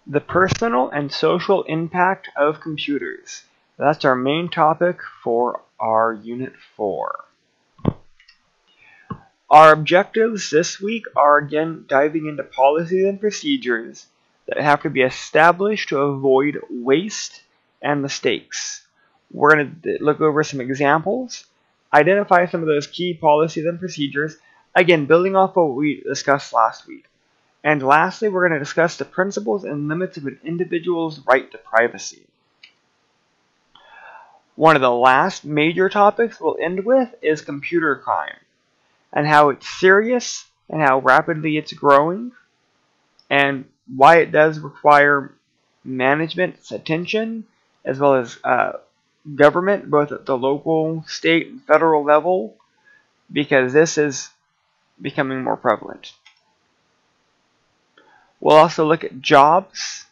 The personal and social impact of computers. That's our main topic for our Unit 4. Our objectives this week are again diving into policies and procedures that have to be established to avoid waste and mistakes. We're going to look over some examples, identify some of those key policies and procedures, again building off what we discussed last week. And lastly, we're going to discuss the principles and limits of an individual's right to privacy. One of the last major topics we'll end with is computer crime, and how it's serious, and how rapidly it's growing, and why it does require management's attention, as well as government, both at the local, state, and federal level, because this is becoming more prevalent. We'll also look at jobs,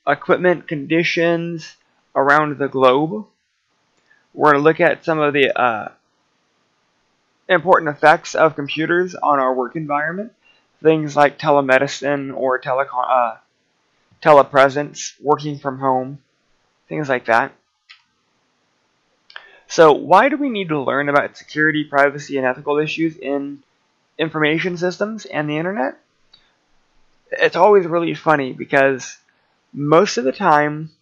equipment conditions around the globe. We're going to look at some of the important effects of computers on our work environment. Things like telemedicine or telepresence, working from home, things like that. So why do we need to learn about security, privacy, and ethical issues in information systems and the internet? It's always really funny because most of the time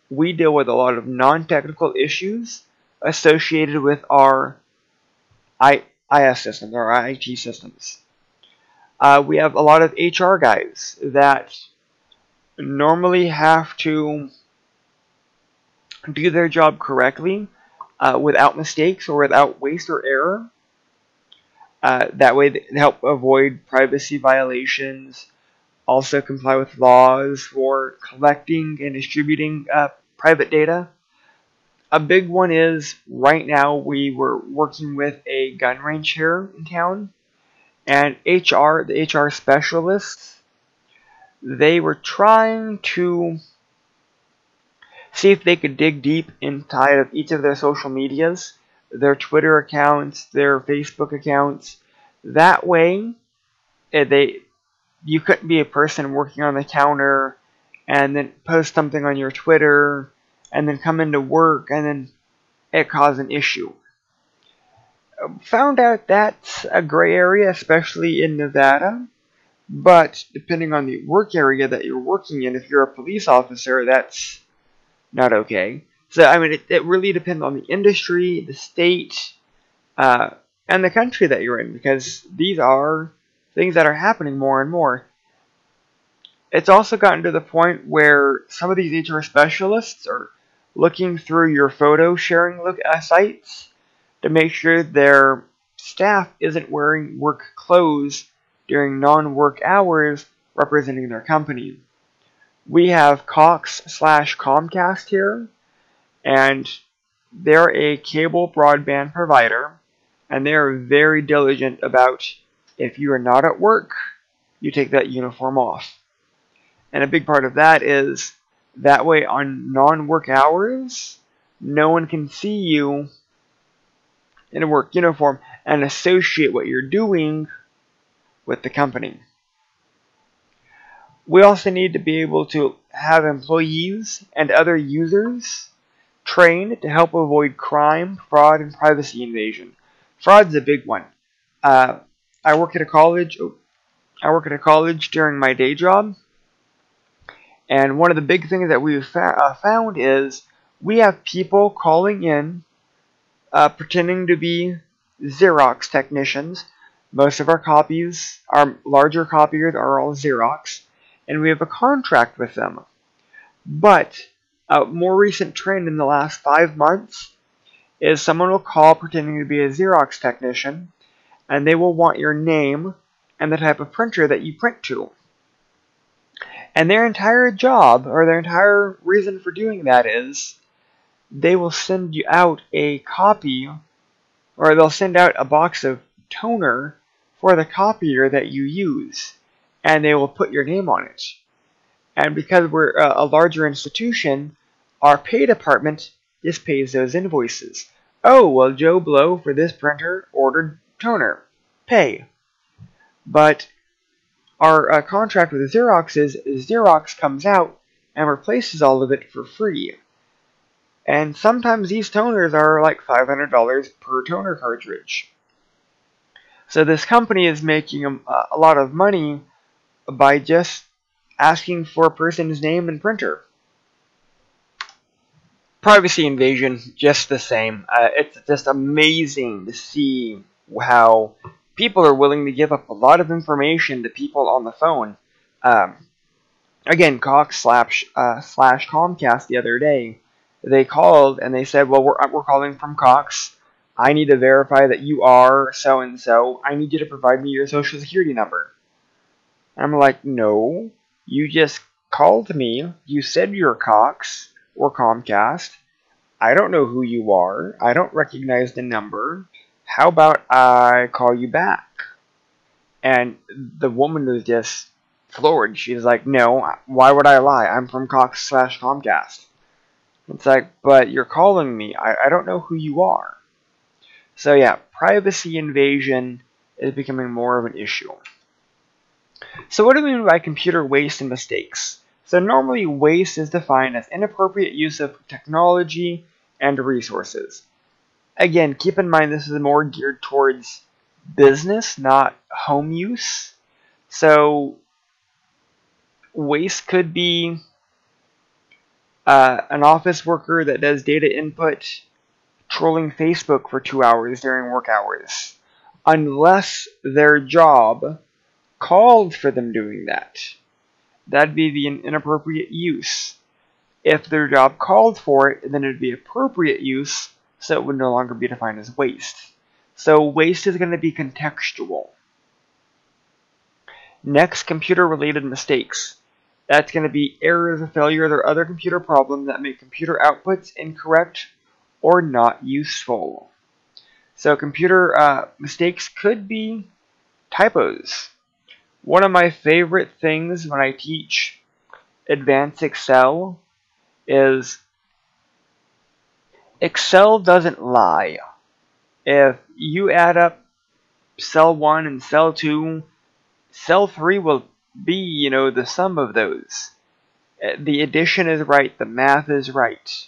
we deal with a lot of non-technical issues associated with our IS systems, our IT systems. We have a lot of HR guys that normally have to do their job correctly without mistakes or without waste or error. That way they help avoid privacy violations, also comply with laws for collecting and distributing private data. A big one is, right now we were working with a gun range here in town, and the HR specialists, they were trying to see if they could dig deep inside of each of their social medias, their Twitter accounts, their Facebook accounts. That way, you couldn't be a person working on the counter and then post something on your Twitter and then come into work and then it cause an issue. Found out that's a gray area, especially in Nevada. But depending on the work area that you're working in, if you're a police officer, that's not okay. So, I mean, it really depends on the industry, the state, and the country that you're in, because these are things that are happening more and more. It's also gotten to the point where some of these HR specialists are looking through your photo sharing sites to make sure their staff isn't wearing work clothes during non-work hours representing their company. We have Cox/Comcast here, and they're a cable broadband provider, and they're very diligent about, if you are not at work, you take that uniform off. And a big part of that is, that way on non-work hours, no one can see you in a work uniform and associate what you're doing with the company. We also need to be able to have employees and other users trained to help avoid crime, fraud, and privacy invasion. Fraud's a big one. I work at a college during my day job, and one of the big things that we've found is we have people calling in pretending to be Xerox technicians. Most of our copies, our larger copiers, are all Xerox, and we have a contract with them. But a more recent trend in the last 5 months is someone will call pretending to be a Xerox technician, and they will want your name and the type of printer that you print to. And their entire job, or their entire reason for doing that, is they will send you out a copy, or they'll send out a box of toner for the copier that you use, and they will put your name on it. And because we're a larger institution, our pay department just pays those invoices. Oh, well, Joe Blow for this printer ordered toner. Pay. But Our contract with Xerox is Xerox comes out and replaces all of it for free. And sometimes these toners are like $500 per toner cartridge. So this company is making a lot of money by just asking for a person's name and printer. Privacy invasion, just the same. It's just amazing to see how people are willing to give up a lot of information to people on the phone. Again, Cox slash Comcast the other day, they called and they said, well, we're calling from Cox. I need to verify that you are so-and-so. I need you to provide me your social security number. And I'm like, no, you just called me. You said you're Cox or Comcast. I don't know who you are. I don't recognize the number. How about I call you back? And the woman was just floored. She's like, no, why would I lie? I'm from Cox slash Comcast. It's like, but you're calling me. I don't know who you are. So yeah, privacy invasion is becoming more of an issue. So what do we mean by computer waste and mistakes? So normally waste is defined as inappropriate use of technology and resources. Again, keep in mind this is more geared towards business, not home use. So waste could be an office worker that does data input trolling Facebook for 2 hours during work hours, unless their job called for them doing that. That'd be the inappropriate use. If their job called for it, then it'd be appropriate use, so it would no longer be defined as waste. So waste is going to be contextual. Next, computer-related mistakes. That's going to be errors or failures or other computer problems that make computer outputs incorrect or not useful. So computer mistakes could be typos. One of my favorite things when I teach advanced Excel is Excel doesn't lie. If you add up cell 1 and cell 2, cell 3 will be, the sum of those. The addition is right, the math is right.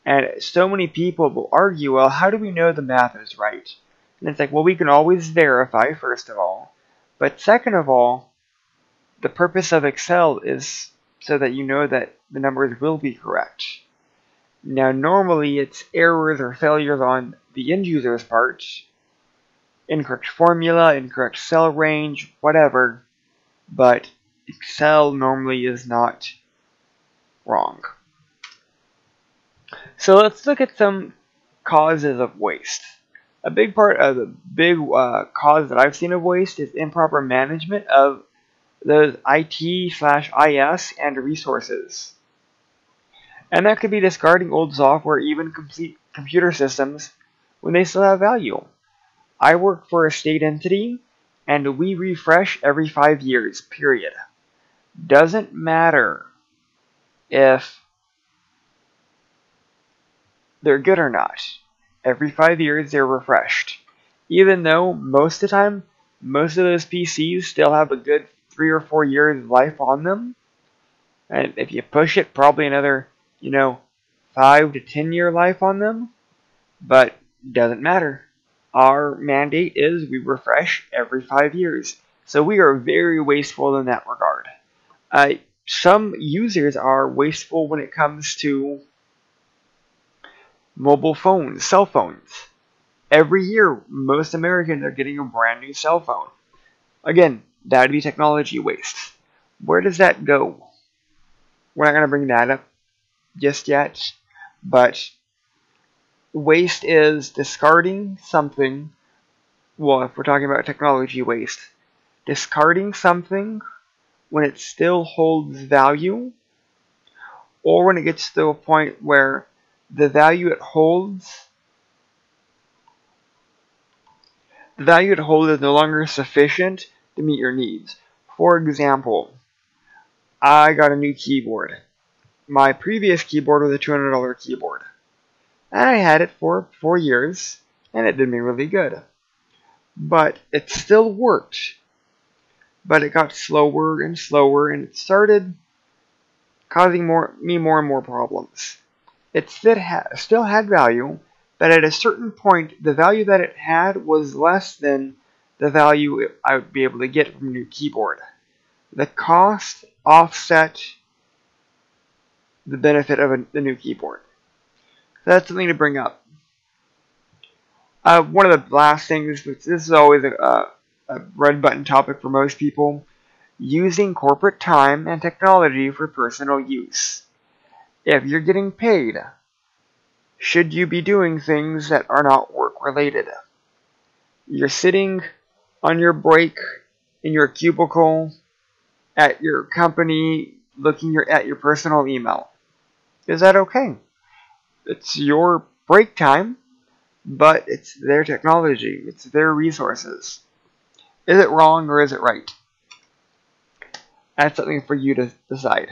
And so many people will argue, well, how do we know the math is right? And it's like, well, we can always verify, first of all. But second of all, the purpose of Excel is so that you know that the numbers will be correct. Now, normally it's errors or failures on the end user's part. Incorrect formula, incorrect cell range, whatever. But Excel normally is not wrong. So let's look at some causes of waste. A big part of the big cause that I've seen of waste is improper management of those IT/IS and resources. And that could be discarding old software, even complete computer systems, when they still have value. I work for a state entity, and we refresh every 5 years, period. Doesn't matter if they're good or not. Every 5 years they're refreshed. Even though most of the time, most of those PCs still have a good 3 or 4 years life on them. And if you push it, probably another, 5 to 10 year life on them. But doesn't matter. Our mandate is we refresh every 5 years. So we are very wasteful in that regard. Some users are wasteful when it comes to mobile phones, cell phones. Every year, most Americans are getting a brand new cell phone. Again, that would be technology waste. Where does that go? We're not going to bring that up just yet, but waste is discarding something. Well, if we're talking about technology waste, discarding something when it still holds value, or when it gets to a point where the value it holds is no longer sufficient to meet your needs. For example, I got a new keyboard. My previous keyboard was a $200 keyboard. And I had it for 4 years, and it did me really good. But it still worked. but it got slower and slower, and it started causing me more and more problems. It still had value, but at a certain point, the value that it had was less than the value I would be able to get from a new keyboard. The cost offset the benefit of the new keyboard. So that's something to bring up. One of the last things, which this is always a red button topic for most people, using corporate time and technology for personal use. If you're getting paid, should you be doing things that are not work related? You're sitting on your break in your cubicle at your company looking at your personal email. Is that okay? It's your break time, but it's their technology. It's their resources. Is it wrong or is it right? That's something for you to decide.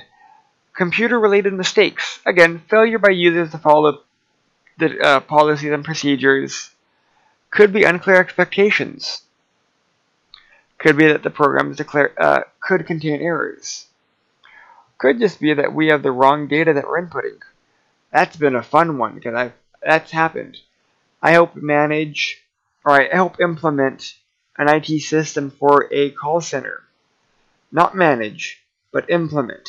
Computer-related mistakes. Again, failure by users to follow the policies and procedures. Could be unclear expectations. Could be that the programs could contain errors. Could just be that we have the wrong data that we're inputting. That's been a fun one because that's happened. I help implement an IT system for a call center. Not manage, but implement.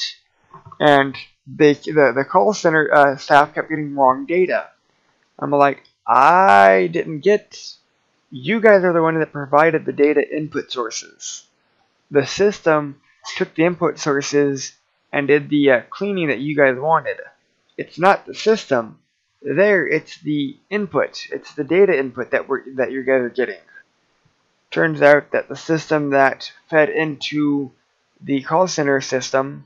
And the call center staff kept getting wrong data. I'm like, I didn't get. You guys are the one that provided the data input sources. The system took the input sources and did the cleaning that you guys wanted. It's not the system. It's the input. It's the data input that you guys are getting. Turns out that the system that fed into the call center system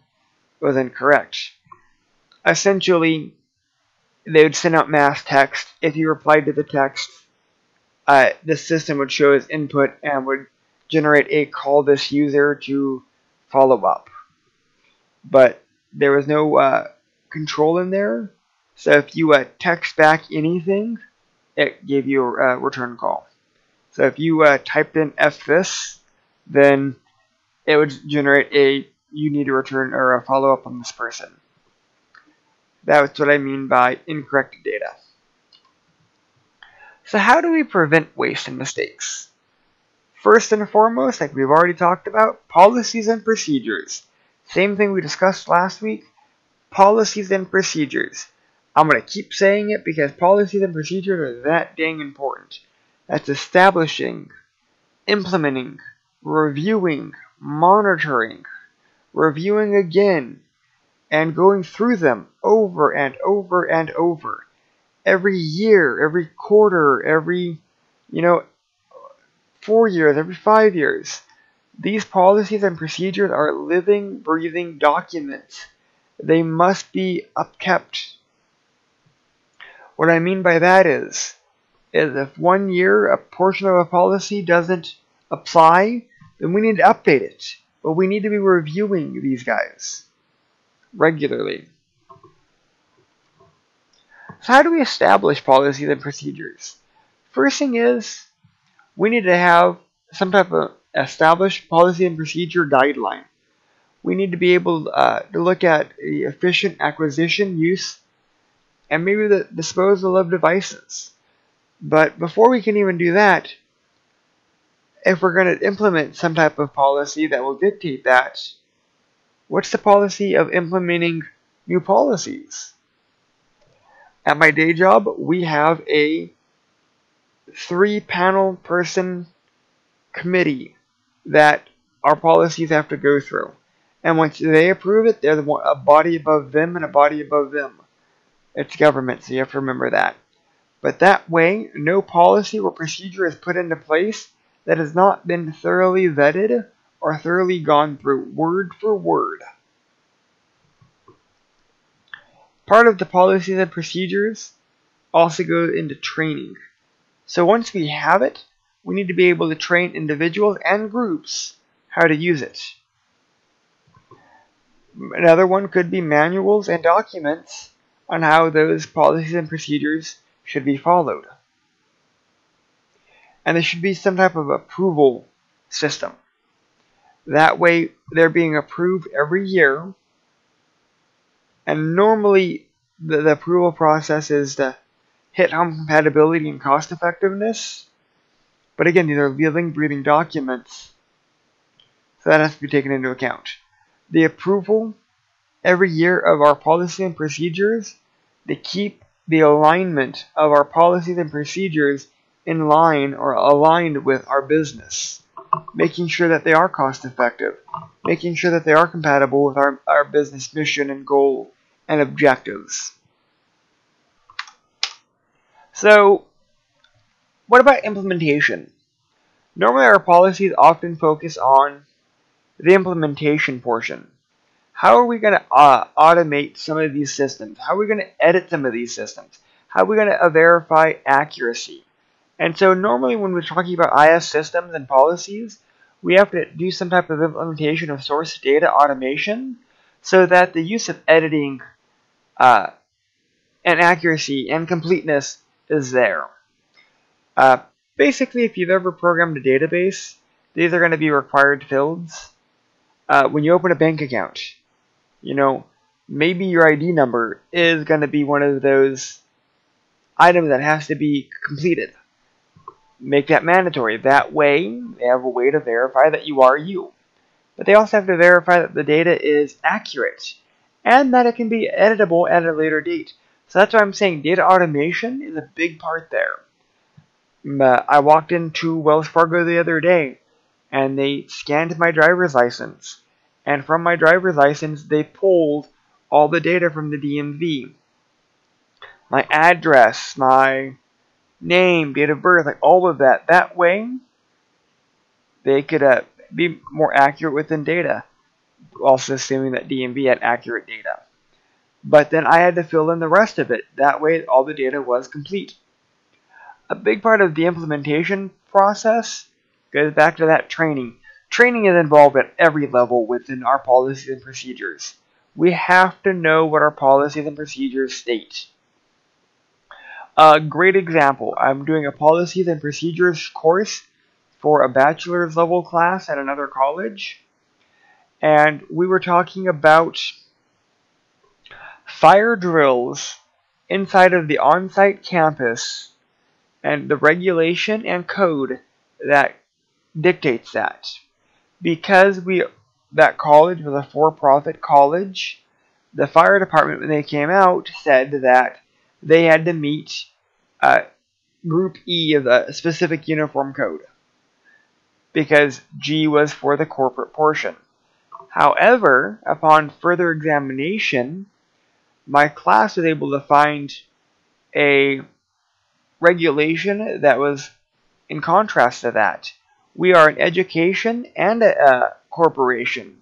was incorrect. Essentially, they would send out mass text. If you replied to the text, the system would show as input and would generate a call this user to follow up. But there was no control in there. So if you text back anything, it gave you a return call. So if you typed in F this, then it would generate you need to return or a follow up on this person. That's what I mean by incorrect data. So how do we prevent waste and mistakes? First and foremost, like we've already talked about, policies and procedures. Same thing we discussed last week, policies and procedures. I'm going to keep saying it because policies and procedures are that dang important. That's establishing, implementing, reviewing, monitoring, reviewing again, and going through them over and over and over. Every year, every quarter, every 4 years, every 5 years. These policies and procedures are living, breathing documents. They must be upkept. What I mean by that is if 1 year a portion of a policy doesn't apply, then we need to update it. But we need to be reviewing these guys regularly. So how do we establish policies and procedures? First thing is, we need to have some type of established policy and procedure guideline. We need to be able to look at the efficient acquisition, use, and maybe the disposal of devices. But before we can even do that, if we're going to implement some type of policy that will dictate that, what's the policy of implementing new policies? At my day job, we have a 3-panel person committee that our policies have to go through. And once they approve it, there's a body above them and a body above them. It's government, so you have to remember that. But that way, no policy or procedure is put into place that has not been thoroughly vetted or thoroughly gone through word for word. Part of the policies and procedures also goes into training. So once we have it, we need to be able to train individuals and groups how to use it. Another one could be manuals and documents on how those policies and procedures should be followed. And there should be some type of approval system. That way, they're being approved every year. And normally, the approval process is to hit home compatibility and cost effectiveness. But again, these are living, breathing documents, so that has to be taken into account. The approval every year of our policy and procedures to keep the alignment of our policies and procedures in line or aligned with our business, making sure that they are cost effective, making sure that they are compatible with our business mission and goal and objectives. So, what about implementation? Normally our policies often focus on the implementation portion. How are we going to automate some of these systems? How are we going to edit some of these systems? How are we going to verify accuracy? And so normally when we're talking about IS systems and policies, we have to do some type of implementation of source data automation so that the use of editing and accuracy and completeness is there. Basically, if you've ever programmed a database, these are going to be required fields. When you open a bank account, maybe your ID number is going to be one of those items that has to be completed. Make that mandatory. That way, they have a way to verify that you are you. But they also have to verify that the data is accurate and that it can be editable at a later date. So that's why I'm saying data automation is a big part there. I walked into Wells Fargo the other day and they scanned my driver's license. And from my driver's license, they pulled all the data from the DMV. My address, my name, date of birth, like all of that. That way, they could be more accurate within data. Also assuming that DMV had accurate data. But then I had to fill in the rest of it. That way, all the data was complete. A big part of the implementation process goes back to that training. Training is involved at every level within our policies and procedures. We have to know what our policies and procedures state. A great example, I'm doing a policies and procedures course for a bachelor's level class at another college. And we were talking about fire drills inside of the on-site campus and the regulation and code that dictates that. Because that college was a for-profit college, the fire department, when they came out, said that they had to meet Group E of a specific uniform code, because G was for the corporate portion. However, upon further examination, my class was able to find a regulation that was in contrast to that. We are an education and a corporation,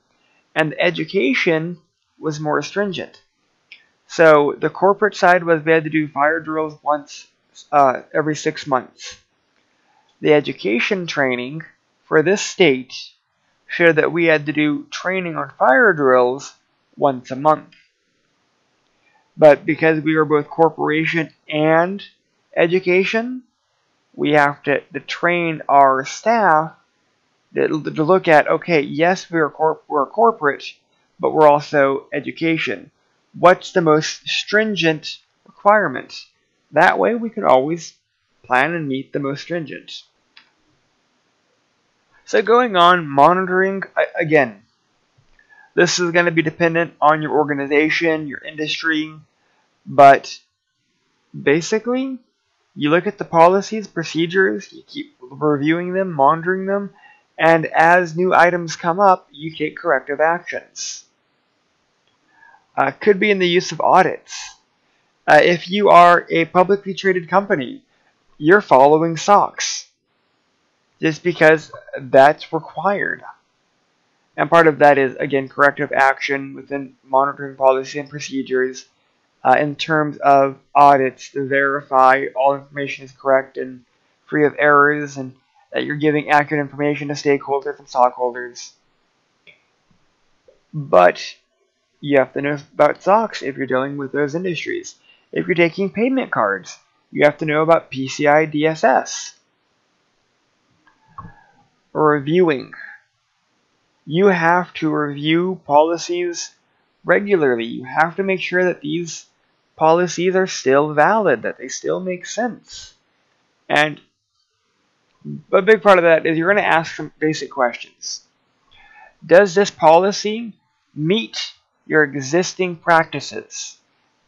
and the education was more stringent. So the corporate side was we had to do fire drills once every 6 months. The education training for this state showed that we had to do training on fire drills once a month. But because we were both corporation and education, we have to train our staff to look at, okay, yes, we're corporate, but we're also education. What's the most stringent requirement? That way we can always plan and meet the most stringent. So going on, monitoring, again, this is going to be dependent on your organization, your industry, but basically, you look at the policies, procedures, you keep reviewing them, monitoring them, and as new items come up, you take corrective actions. Could be in the use of audits. If you are a publicly traded company, you're following SOX, just because that's required. And part of that is, again, corrective action within monitoring policy and procedures in terms of audits to verify all information is correct and free of errors and that you're giving accurate information to stakeholders and stockholders. But you have to know about SOX if you're dealing with those industries. If you're taking payment cards, you have to know about PCI DSS. Reviewing. You have to review policies regularly. You have to make sure that these policies are still valid, that they still make sense. And a big part of that is you're going to ask some basic questions. Does this policy meet your existing practices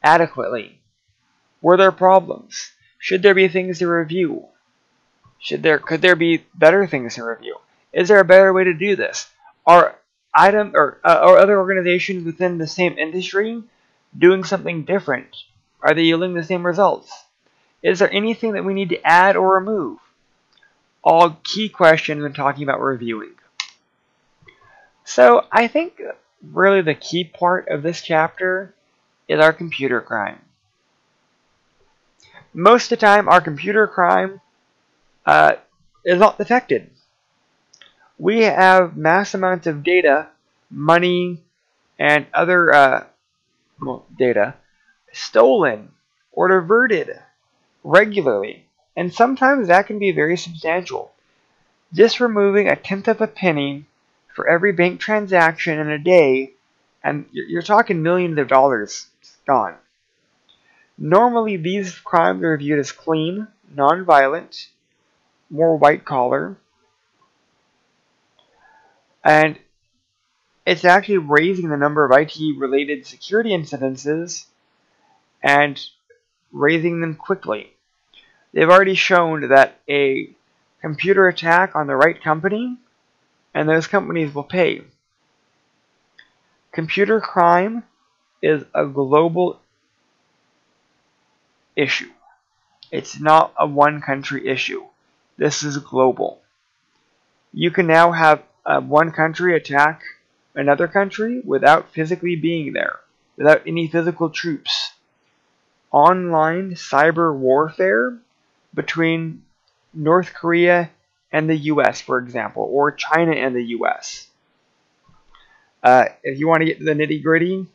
adequately? Were there problems? Should there be things to review? Could there be better things to review? Is there a better way to do this? Are other organizations within the same industry doing something different? Are they yielding the same results? Is there anything that we need to add or remove? All key questions when talking about reviewing. So I think really the key part of this chapter is our computer crime. Most of the time, our computer crime is not detected. We have mass amounts of data, money, and other data stolen or diverted regularly, and sometimes that can be very substantial. Just removing a tenth of a penny for every bank transaction in a day, and you're talking millions of dollars gone. Normally, these crimes are viewed as clean, non-violent, more white-collar, and it's actually raising the number of IT-related security incidences and raising them quickly. They've already shown that a computer attack on the right company, and those companies will pay. Computer crime is a global issue. It's not a one country issue. This is global. You can now have one country attack another country without physically being there, without any physical troops. Online cyber warfare between North Korea and the US, for example, or China and the US. If you want to get to the nitty-gritty,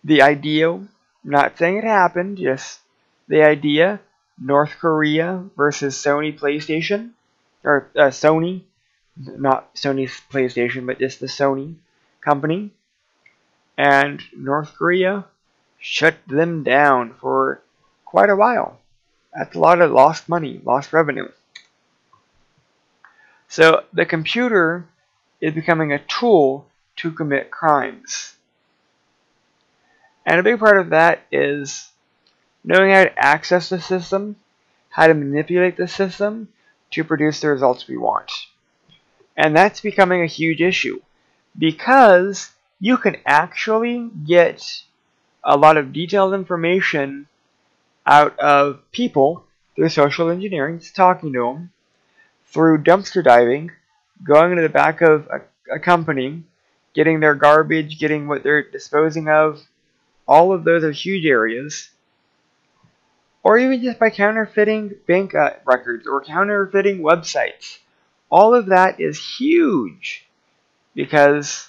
the idea, not saying it happened, just the idea, North Korea versus Sony PlayStation, or Sony, not Sony's PlayStation, but just the Sony company, and North Korea shut them down for quite a while. That's a lot of lost money, lost revenue. So the computer is becoming a tool to commit crimes. And a big part of that is knowing how to access the system, how to manipulate the system to produce the results we want. And that's becoming a huge issue because you can actually get a lot of detailed information out of people through social engineering, just talking to them, through dumpster diving, going into the back of a company, getting their garbage, getting what they're disposing of. All of those are huge areas. Or even just by counterfeiting bank records or counterfeiting websites. All of that is huge because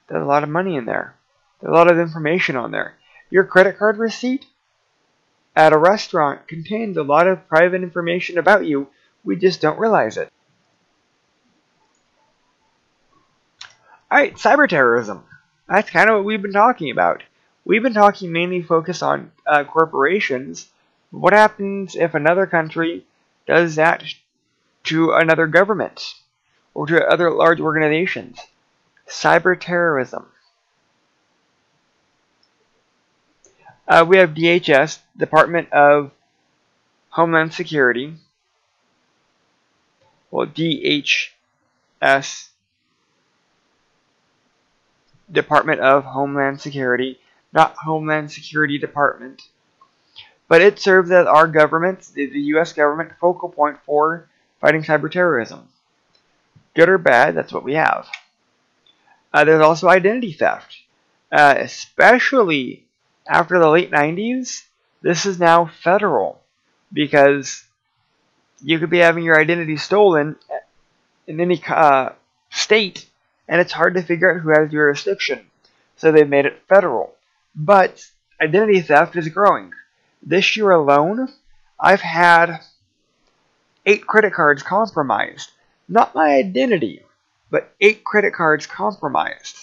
there's a lot of money in there. There's a lot of information on there. Your credit card receipt at a restaurant contains a lot of private information about you. We just don't realize it. Alright, cyber terrorism. That's kind of what we've been talking about. We've been talking mainly focused on corporations. What happens if another country does that to another government or to other large organizations? Cyber terrorism. We have DHS, Department of Homeland Security. Well, DHS, Department of Homeland Security, not Homeland Security Department. But it serves as our government, the U.S. government, focal point for fighting cyber terrorism. Good or bad, that's what we have. There's also identity theft. Especially after the late 90s, this is now federal. Because you could be having your identity stolen in any state, and it's hard to figure out who has jurisdiction. So they've made it federal. But identity theft is growing. This year alone, I've had 8 credit cards compromised. Not my identity, but 8 credit cards compromised.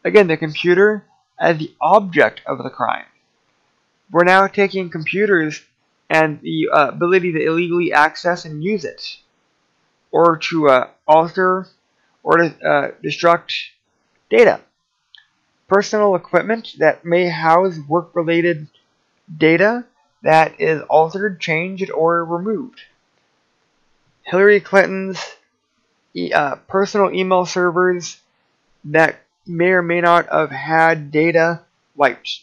Again, the computer as the object of the crime. We're now taking computers and the ability to illegally access and use it, or to alter or to destruct data. Personal equipment that may house work-related data that is altered, changed, or removed. Hillary Clinton's personal email servers that may or may not have had data wiped.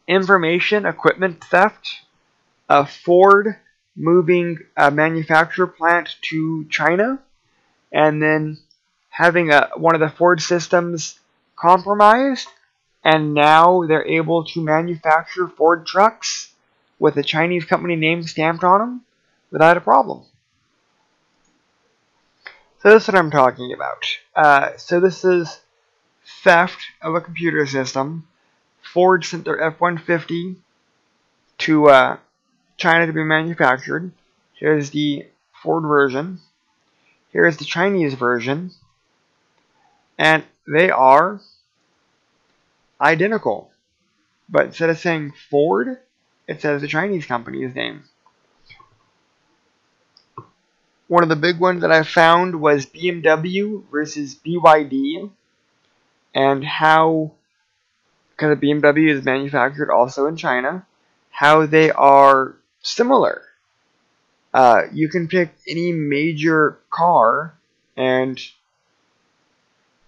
Information equipment theft. Ford moving a manufacturer plant to China, and then having one of the Ford systems compromised, and now they're able to manufacture Ford trucks with a Chinese company name stamped on them without a problem. So that's what I'm talking about. So this is theft of a computer system. Ford sent their F-150 to China to be manufactured. Here's the Ford version. Here's the Chinese version. And they are identical. But instead of saying Ford, it says the Chinese company's name. One of the big ones that I found was BMW versus BYD, and how, because BMW is manufactured also in China, how they are similar. You can pick any major car, and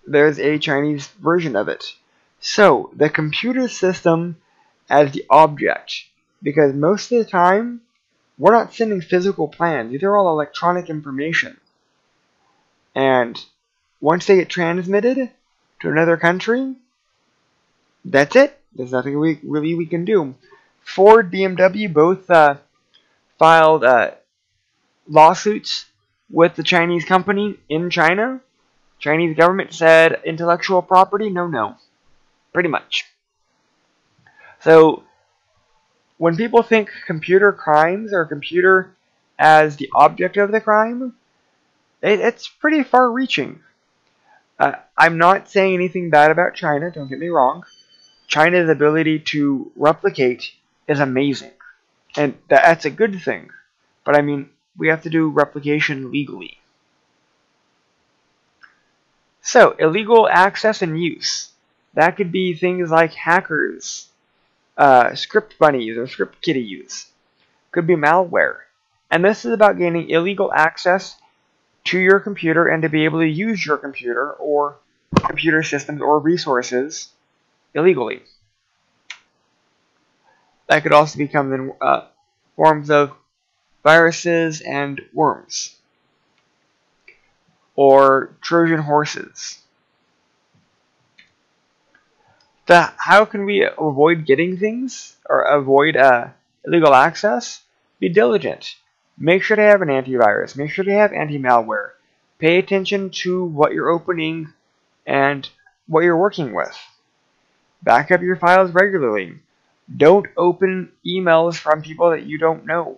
there's a Chinese version of it. So, the computer system as the object, because most of the time, we're not sending physical plans. These are all electronic information. And once they get transmitted to another country, that's it. There's nothing we can do. Ford, BMW both filed lawsuits with the Chinese company in China. Chinese government said intellectual property, no. Pretty much. So, when people think computer crimes or computer as the object of the crime, it's pretty far-reaching. I'm not saying anything bad about China, don't get me wrong. China's ability to replicate is amazing, and that's a good thing. But I mean, we have to do replication legally. So, illegal access and use. That could be things like hackers, script bunnies, or script kiddies. Could be malware. And this is about gaining illegal access to your computer and to be able to use your computer or computer systems or resources illegally. That could also become in forms of viruses and worms, or Trojan horses. So how can we avoid getting things, or avoid illegal access? Be diligent. Make sure to have an antivirus. Make sure to have anti-malware. Pay attention to what you're opening and what you're working with. Back up your files regularly. Don't open emails from people that you don't know.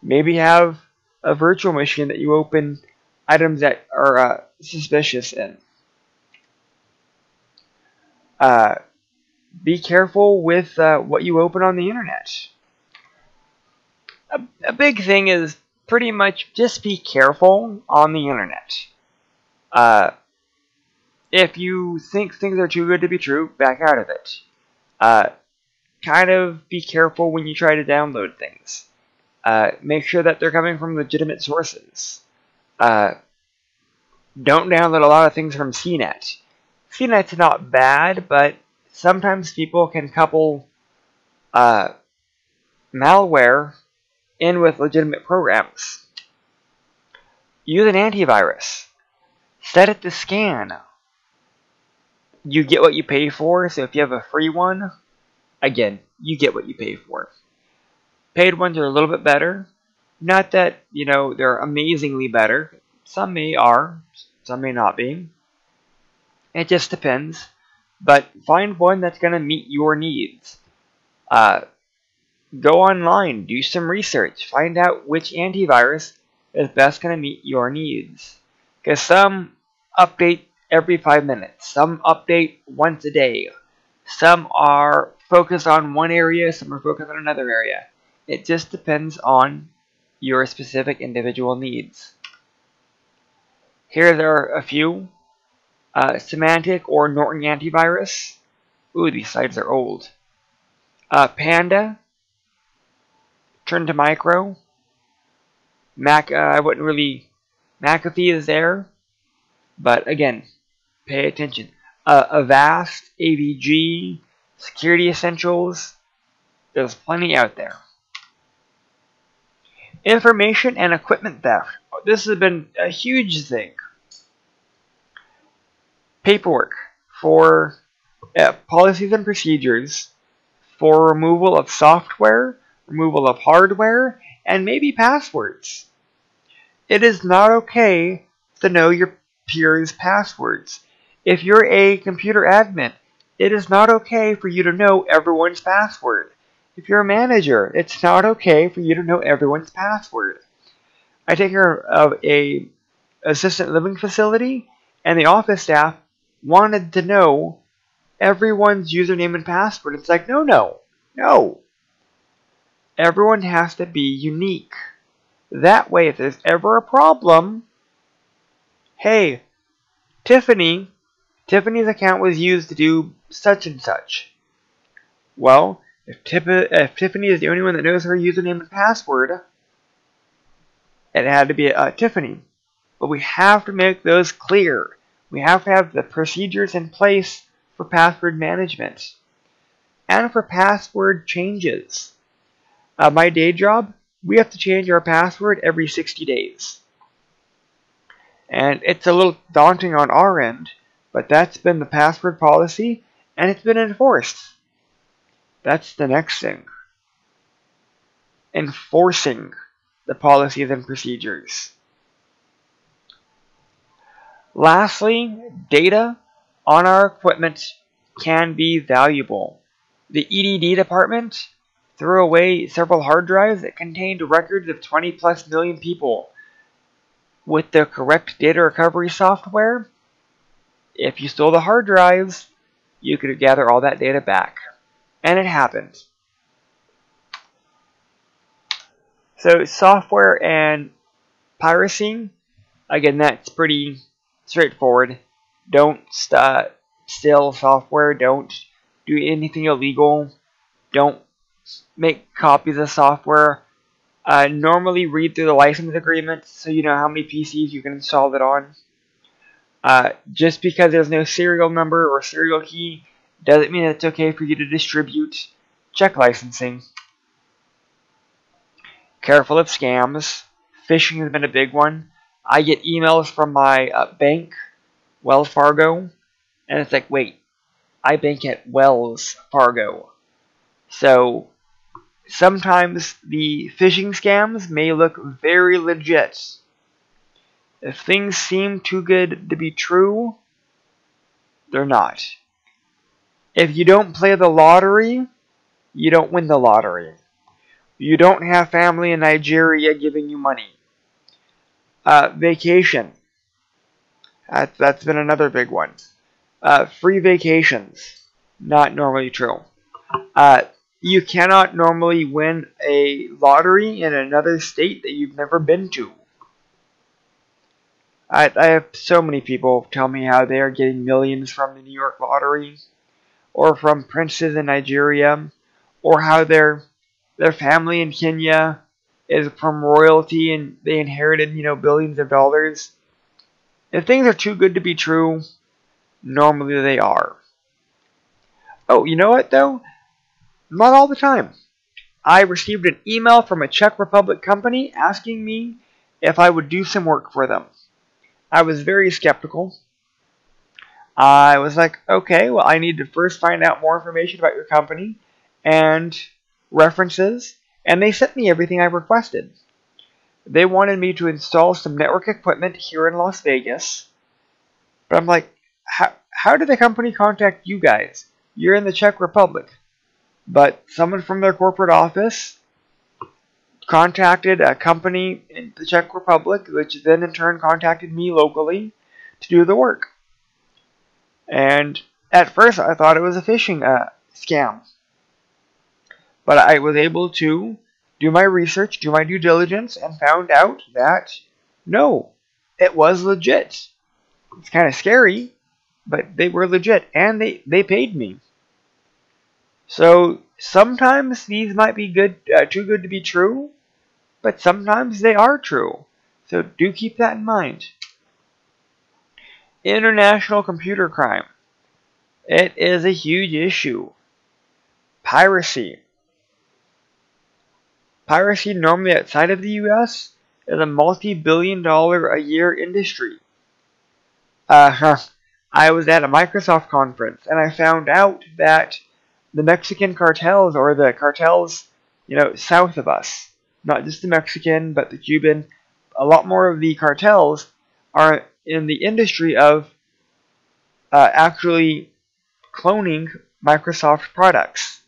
Maybe have a virtual machine that you open items that are suspicious in. Be careful with what you open on the internet. A big thing is pretty much just be careful on the internet. If you think things are too good to be true, back out of it. Kind of be careful when you try to download things. Make sure that they're coming from legitimate sources. Don't download a lot of things from CNET. CNET's not bad, but sometimes people can couple malware in with legitimate programs. Use an antivirus. Set it to scan. You get what you pay for, so if you have a free one, again, you get what you pay for. Paid ones are a little bit better. Not that, they're amazingly better. Some may are, some may not be. It just depends. But find one that's going to meet your needs. Go online, do some research, find out which antivirus is best going to meet your needs. Because some update every 5 minutes, some update once a day, some are focused on one area, some are focused on another area. It just depends on your specific individual needs. Here are a few. Symantec or Norton Antivirus. Ooh, these sites are old. Panda. Turn to Micro. I wouldn't really... McAfee is there. But again, pay attention. Avast, AVG, Security Essentials. There's plenty out there. Information and equipment theft. This has been a huge thing. Paperwork for policies and procedures for removal of software, removal of hardware, and maybe passwords. It is not okay to know your peers' passwords. If you're a computer admin, it is not okay for you to know everyone's password. If you're a manager, it's not okay for you to know everyone's password. I take care of a assisted living facility, and the office staff wanted to know everyone's username and password. It's like, no. Everyone has to be unique. That way, if there's ever a problem, hey, Tiffany's account was used to do such and such. Well, if Tiffany is the only one that knows her username and password, it had to be Tiffany. But we have to make those clear. We have to have the procedures in place for password management and for password changes. My day job, we have to change our password every 60 days. And it's a little daunting on our end, but that's been the password policy, and it's been enforced. That's the next thing. Enforcing the policies and procedures. Lastly, data on our equipment can be valuable. The EDD department threw away several hard drives that contained records of 20+ million people. With the correct data recovery software, if you stole the hard drives, you could gather all that data back. And it happened. So software and piracy, again, that's pretty straightforward. Don't steal software. Don't do anything illegal. Don't make copies of software. Normally read through the license agreement so you know how many PCs you can install it on. Just because there's no serial number or serial key doesn't mean it's okay for you to distribute. Check licensing. Careful of scams. Phishing has been a big one. I get emails from my bank, Wells Fargo, and it's like, wait, I bank at Wells Fargo. So sometimes the phishing scams may look very legit. If things seem too good to be true, they're not. If you don't play the lottery, you don't win the lottery. You don't have family in Nigeria giving you money. Vacation. That's been another big one. Free vacations. Not normally true. You cannot normally win a lottery in another state that you've never been to. I have so many people tell me how they are getting millions from the New York lottery, or from princes in Nigeria, or how their family in Kenya is from royalty and they inherited, billions of dollars. If things are too good to be true, normally they are. Oh, you know what though? Not all the time. I received an email from a Czech Republic company asking me if I would do some work for them. I was very skeptical. I was like, okay, well, I need to first find out more information about your company and references, and they sent me everything I requested. They wanted me to install some network equipment here in Las Vegas, but I'm like, how did the company contact you guys? You're in the Czech Republic. but someone from their corporate office contacted a company in the Czech Republic, which then in turn contacted me locally to do the work. And at first I thought it was a phishing scam. But I was able to do my research, do my due diligence, and found out that no, it was legit. It's kind of scary, but they were legit, and they paid me. So sometimes these might be too good to be true, but sometimes they are true. So do keep that in mind. International computer crime. It is a huge issue. Piracy. Piracy, normally outside of the US, is a multi-billion-dollar a year industry. I was at a Microsoft conference, and I found out that the Mexican cartels, or the cartels, south of us, not just the Mexican, but the Cuban, a lot more of the cartels are in the industry of actually cloning Microsoft products.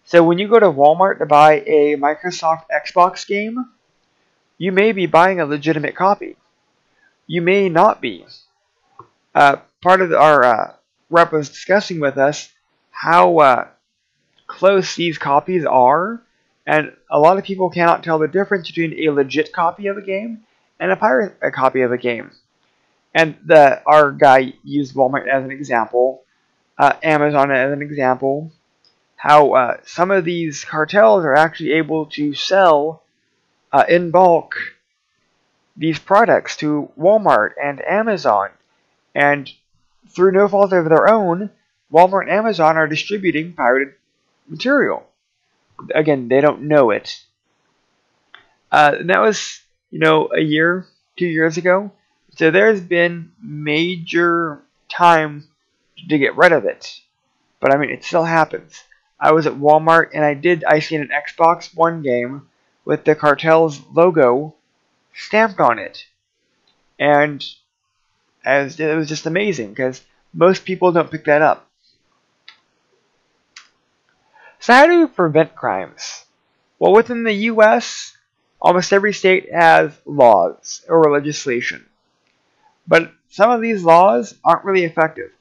So when you go to Walmart to buy a Microsoft Xbox game, you may be buying a legitimate copy. You may not be. Part of our rep was discussing with us how close these copies are, and a lot of people cannot tell the difference between a legit copy of a game and a pirate copy of a game. And our guy used Walmart as an example, Amazon as an example, how some of these cartels are actually able to sell in bulk these products to Walmart and Amazon, and through no fault of their own, Walmart and Amazon are distributing pirated material. Again, they don't know it. And that was, a year, 2 years ago. So there's been major time to get rid of it. But I mean, it still happens. I was at Walmart and I seen an Xbox One game with the cartel's logo stamped on it. And it was just amazing because most people don't pick that up. So how do we prevent crimes? Well, within the US, almost every state has laws or legislation. But some of these laws aren't really effective.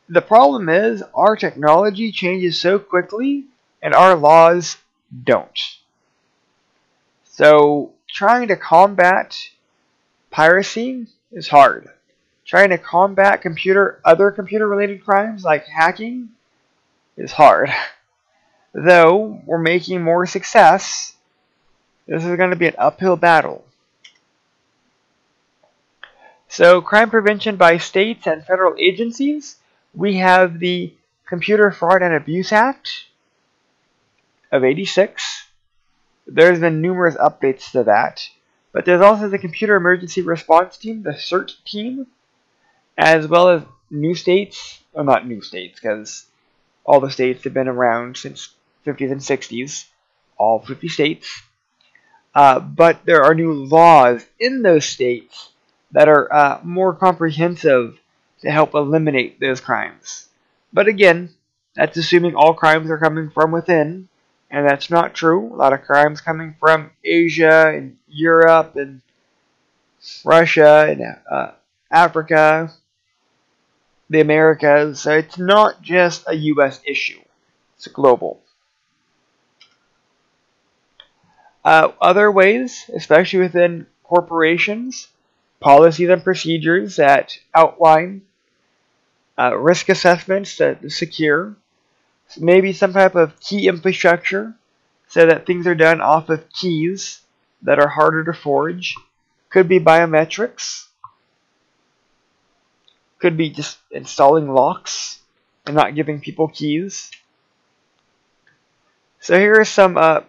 The problem is our technology changes so quickly and our laws don't. So trying to combat piracy is hard. Trying to combat other computer-related crimes like hacking is hard. Though we're making more success, this is going to be an uphill battle. So crime prevention by states and federal agencies, we have the Computer Fraud and Abuse Act of '86. There's been numerous updates to that. But there's also the Computer Emergency Response Team, the CERT team, as well as new states, well, not new states, because all the states have been around since 50s and 60s, all 50 states. But there are new laws in those states that are more comprehensive to help eliminate those crimes. But again, that's assuming all crimes are coming from within, and that's not true. A lot of crimes coming from Asia and Europe and Russia and Africa, the Americas. So it's not just a US issue. It's global. Other ways, especially within corporations, policies and procedures that outline risk assessments to secure, maybe some type of key infrastructure so that things are done off of keys that are harder to forge. Could be biometrics. Could be just installing locks and not giving people keys. So here are some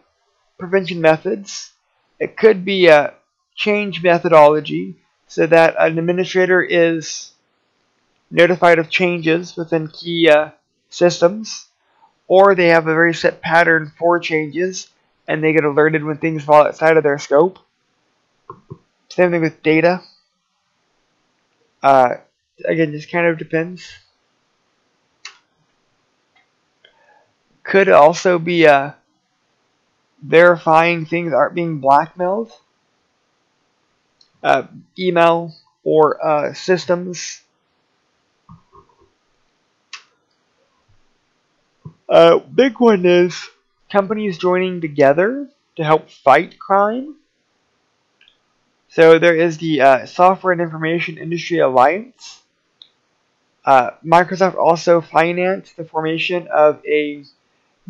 prevention methods. It could be a change methodology so that an administrator is notified of changes within key systems, or they have a very set pattern for changes and they get alerted when things fall outside of their scope. Same thing with data. Again, just kind of depends. Could also be verifying things aren't being blackmailed. Email or systems. Big one is companies joining together to help fight crime. So there is the Software and Information Industry Alliance. Microsoft also financed the formation of a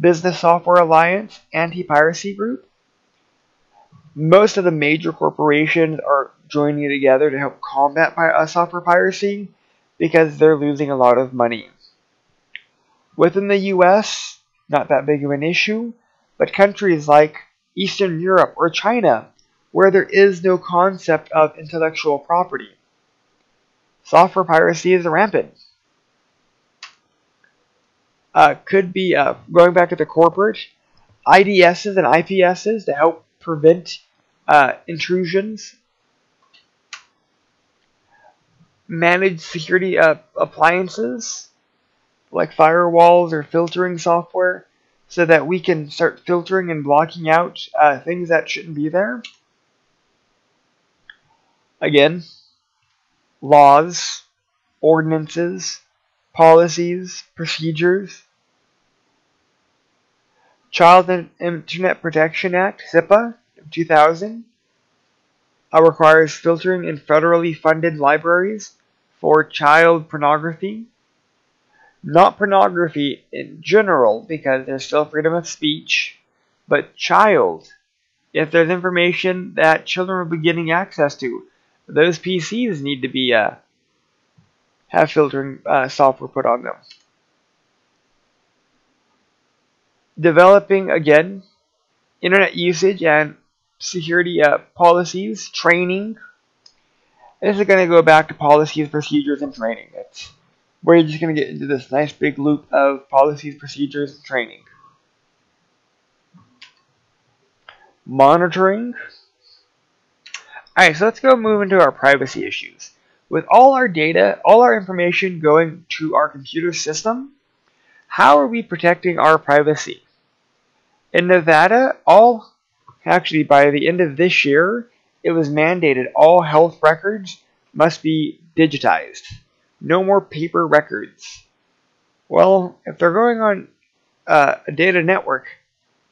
Business Software Alliance anti-piracy group. Most of the major corporations are joining together to help combat software piracy because they're losing a lot of money. Within the US, not that big of an issue, but countries like Eastern Europe or China, where there is no concept of intellectual property, software piracy is rampant. Could be, going back to the corporate, IDSs and IPSs to help prevent intrusions. Managed security appliances like firewalls or filtering software so that we can start filtering and blocking out things that shouldn't be there. Again, laws, ordinances, policies, procedures. Child Internet Protection Act, CIPA, of 2000, requires filtering in federally funded libraries for child pornography. Not pornography in general, because there's still freedom of speech, but child. If there's information that children will be getting access to, those PCs need to be have filtering software put on them. Developing, again, internet usage and security policies, training. This is going to go back to policies, procedures, and training. It's where you're just going to get into this nice big loop of policies, procedures, and training. Monitoring. Alright, so let's go move into our privacy issues. With all our data, all our information going to our computer system, how are we protecting our privacy? In Nevada, actually by the end of this year, it was mandated all health records must be digitized. No more paper records. Well, if they're going on a data network,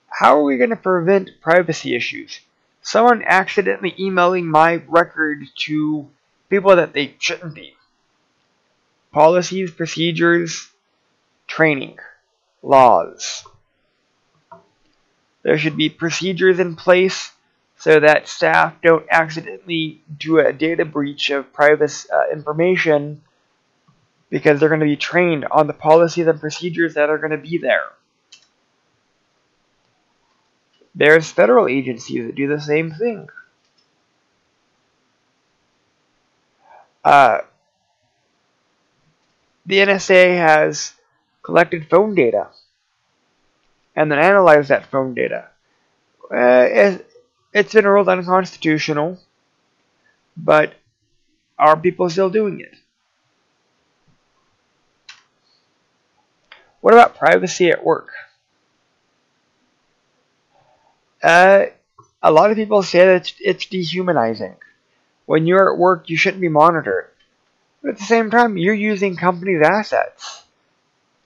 how are we going to prevent privacy issues? Someone accidentally emailing my record to people that they shouldn't be. Policies, procedures, training, laws. There should be procedures in place so that staff don't accidentally do a data breach of private information because they're going to be trained on the policies and procedures that are going to be there. There's federal agencies that do the same thing. The NSA has collected phone data and then analyzed that phone data. It's been ruled unconstitutional, but are people still doing it? What about privacy at work? A lot of people say that it's dehumanizing. When you're at work, you shouldn't be monitored. But at the same time, you're using companies' assets.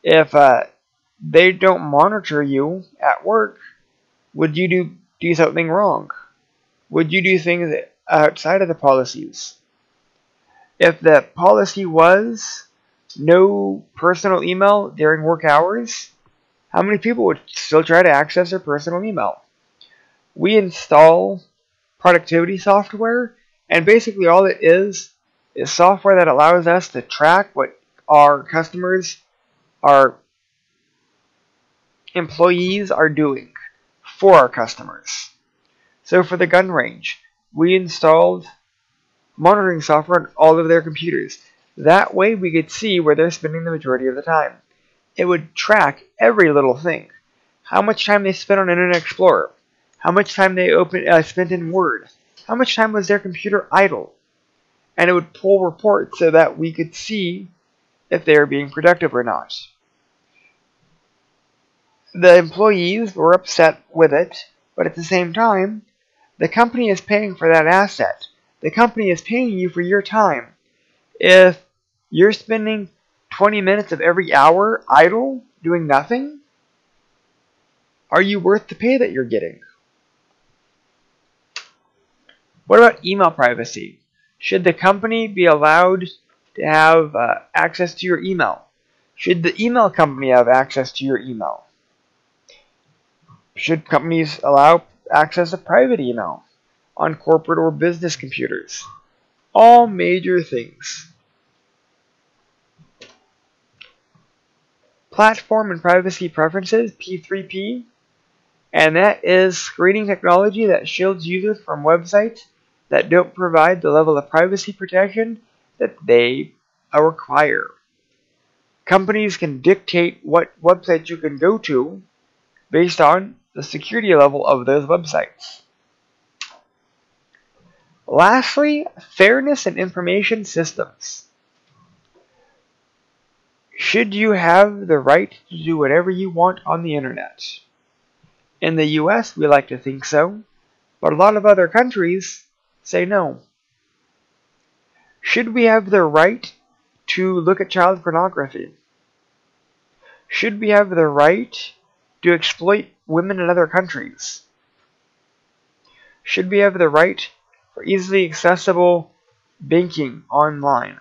If they don't monitor you at work, would you do something wrong? Would you do things outside of the policies? If the policy was no personal email during work hours, how many people would still try to access their personal email? We install productivity software, and basically all it is software that allows us to track what our customers, our employees are doing for our customers. So for the gun range, we installed monitoring software on all of their computers. That way we could see where they're spending the majority of the time. It would track every little thing. How much time they spent on Internet Explorer. How much time they spent in Word. How much time was their computer idle. And it would pull reports so that we could see if they are being productive or not. The employees were upset with it, but at the same time, the company is paying for that asset. The company is paying you for your time. If you're spending 20 minutes of every hour idle, doing nothing, are you worth the pay that you're getting? What about email privacy? Should the company be allowed to have access to your email? Should the email company have access to your email? Should companies allow access to private email on corporate or business computers? All major things. Platform and privacy preferences, P3P, and that is screening technology that shields users from websites that don't provide the level of privacy protection that they require. Companies can dictate what websites you can go to based on the security level of those websites. Lastly, fairness in information systems. Should you have the right to do whatever you want on the internet? In the US, we like to think so, but a lot of other countries say no. Should we have the right to look at child pornography? Should we have the right to exploit women in other countries? Should we have the right for easily accessible banking online?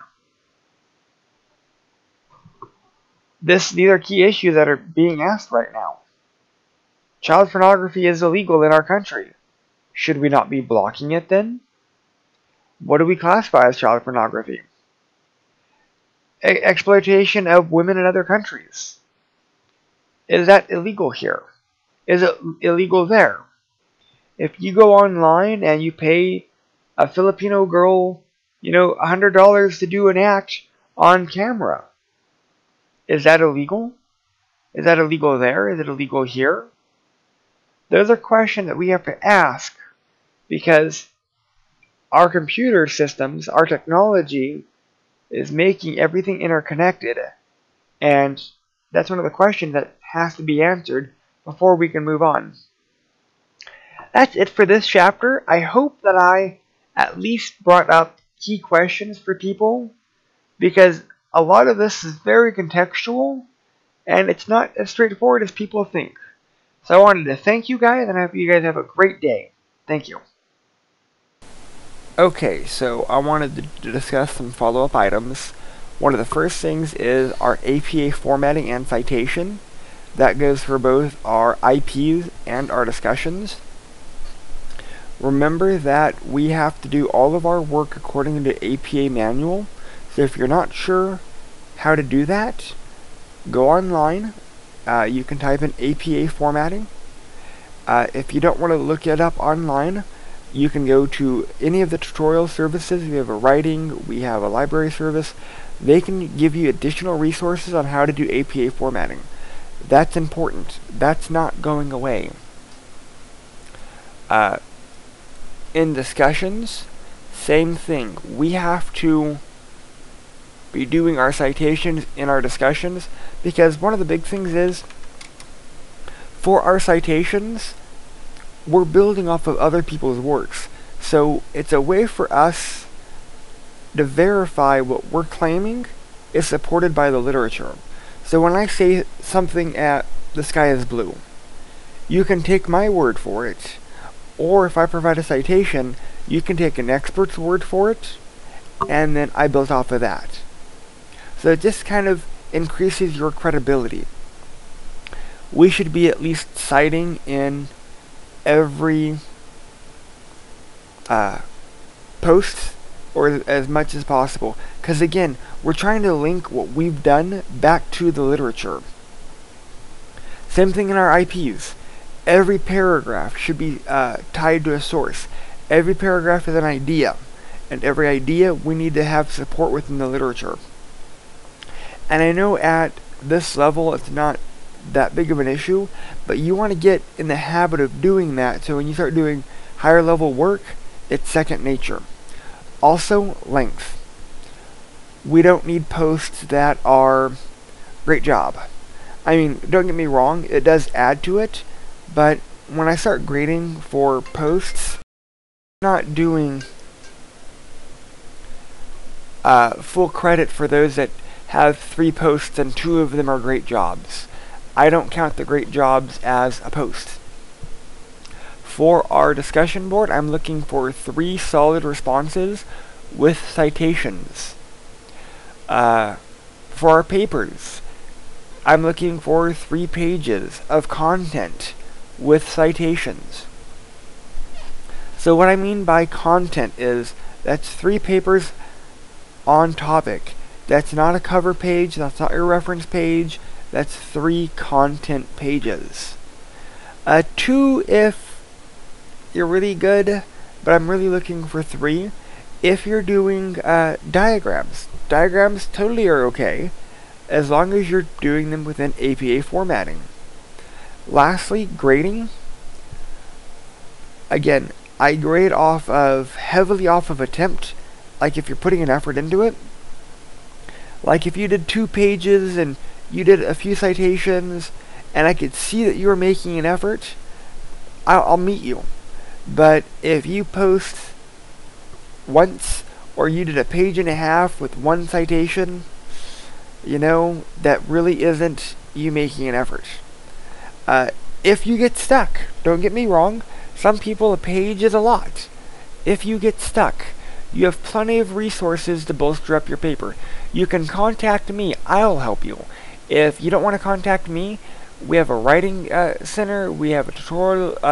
These are key issues that are being asked right now. Child pornography is illegal in our country. Should we not be blocking it then? What do we classify as child pornography? Exploitation of women in other countries. Is that illegal here? Is it illegal there? If you go online and you pay a Filipino girl, $100 to do an act on camera, is that illegal? Is that illegal there? Is it illegal here? Those are questions that we have to ask because our computer systems, our technology, is making everything interconnected. And that's one of the questions that has to be answered before we can move on. That's it for this chapter. I hope that I at least brought up key questions for people because a lot of this is very contextual and it's not as straightforward as people think. So I wanted to thank you guys and I hope you guys have a great day. Thank you. Okay, so I wanted to discuss some follow-up items. One of the first things is our APA formatting and citation. That goes for both our IPs and our discussions. Remember that we have to do all of our work according to the APA manual. So if you're not sure how to do that, go online. You can type in APA formatting. If you don't want to look it up online, you can go to any of the tutorial services. We have a writing, we have a library service. They can give you additional resources on how to do APA formatting. That's important. That's not going away. In discussions, same thing. We have to be doing our citations in our discussions because one of the big things is for our citations, we're building off of other people's works. So it's a way for us to verify what we're claiming is supported by the literature. So when I say something at the sky is blue, you can take my word for it, or if I provide a citation, you can take an expert's word for it, and then I built off of that. So it just kind of increases your credibility. We should be at least citing in every post or as much as possible, because again, we're trying to link what we've done back to the literature. Same thing in our IPs. Every paragraph should be tied to a source. Every paragraph is an idea, and every idea we need to have support within the literature. And I know at this level it's not that big of an issue, but you want to get in the habit of doing that, so when you start doing higher level work, it's second nature. Also, length. We don't need posts that are great job. I mean, don't get me wrong, it does add to it, but when I start grading for posts, I'm not doing full credit for those that have 3 posts and 2 of them are great jobs. I don't count the great jobs as a post. For our discussion board, I'm looking for 3 solid responses with citations. For our papers, I'm looking for 3 pages of content with citations. So what I mean by content is that's 3 papers on topic. That's not a cover page, that's not your reference page, that's 3 content pages. 2 if you're really good, but I'm really looking for 3 if you're doing diagrams. Diagrams totally are okay, as long as you're doing them within APA formatting. Lastly, grading. Again, I grade heavily off of attempt, like if you're putting an effort into it. Like if you did 2 pages and you did a few citations, and I could see that you were making an effort, I'll meet you. But if you post once, or you did a page and a half with 1 citation, that really isn't you making an effort. If you get stuck, don't get me wrong, some people a page is a lot. If you get stuck, you have plenty of resources to bolster up your paper. You can contact me, I'll help you. If you don't want to contact me, we have a writing center, we have a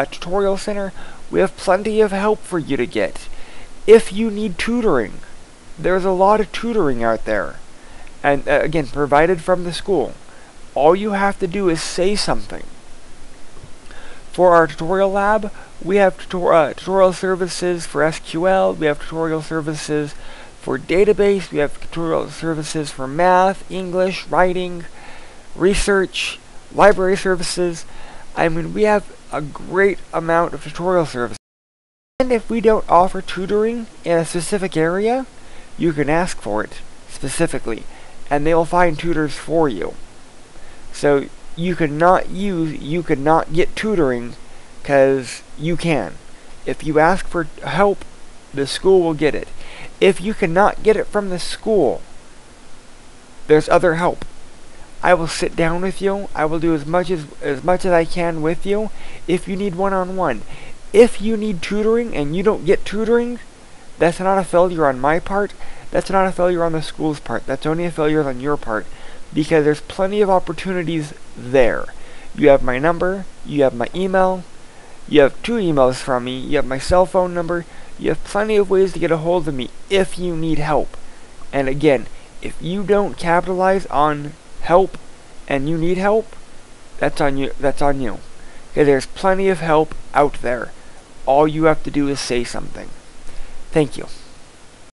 tutorial center, we have plenty of help for you to get. If you need tutoring, there's a lot of tutoring out there. And again, provided from the school. All you have to do is say something. For our tutorial lab, we have tutorial services for SQL, we have tutorial services for database, we have tutorial services for math, English, writing, research, library services. I mean, we have a great amount of tutorial services. And if we don't offer tutoring in a specific area, you can ask for it specifically, and they will find tutors for you. So you could not get tutoring because you can. If you ask for help, the school will get it. If you cannot get it from the school, there's other help. I will sit down with you. I will do as much as I can with you if you need one-on-one. If you need tutoring and you don't get tutoring, that's not a failure on my part. That's not a failure on the school's part. That's only a failure on your part, because there's plenty of opportunities there. You have my number, you have my email, you have 2 emails from me, you have my cell phone number, you have plenty of ways to get a hold of me if you need help. And again, if you don't capitalize on help and you need help, that's on you. Because there's plenty of help out there. All you have to do is say something. Thank you.